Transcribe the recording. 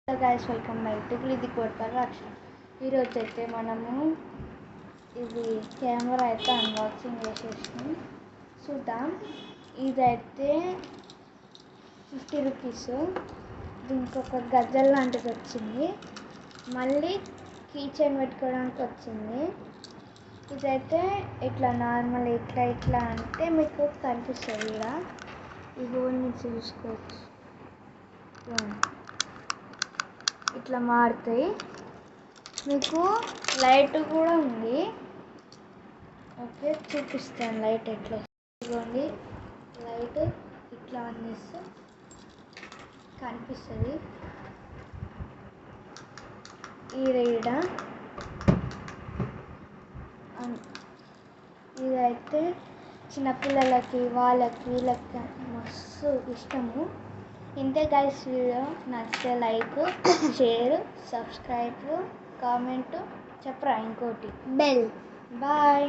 Hello guys, welcome back to ఇది కోట్పర్ రక్షణ. ఈరోజు అయితే మనము ఇది కెమెరా అయితే అన్బాక్సింగ్ చేసేసినాం. చూద్దాం. ఇదైతే 50 రూపీస్. దీనికి ఒక గజ్జల్ లాంటిది వచ్చింది, మళ్ళీ కీ చైన్ పెట్టుకోవడానికి వచ్చింది. ఇదైతే ఇట్లా నార్మల్ ఇట్లా అంటే మీకు కనిపిస్తుంది. ఇలా ఈ హోల్ నుంచి చూసుకోవచ్చు. ఇట్లా మారుతాయి. మీకు లైట్ కూడా ఉంది. ఓకే, చూపిస్తాను లైట్ ఎట్లా. ఇదిగోండి, లైట్ ఇట్లా ఆన్ చేస్తే కనిపిస్తుంది. ఈ రీడ ఇదైతే చిన్నపిల్లలకి వాళ్ళకి వీళ్ళకి మస్తు ఇష్టము. ఇంతే గైస్, వీడియో నచ్చితే లైక్, షేర్, సబ్స్క్రైబ్, కామెంట్, చెప్పరా ఇంకోటి బెల్. బాయ్.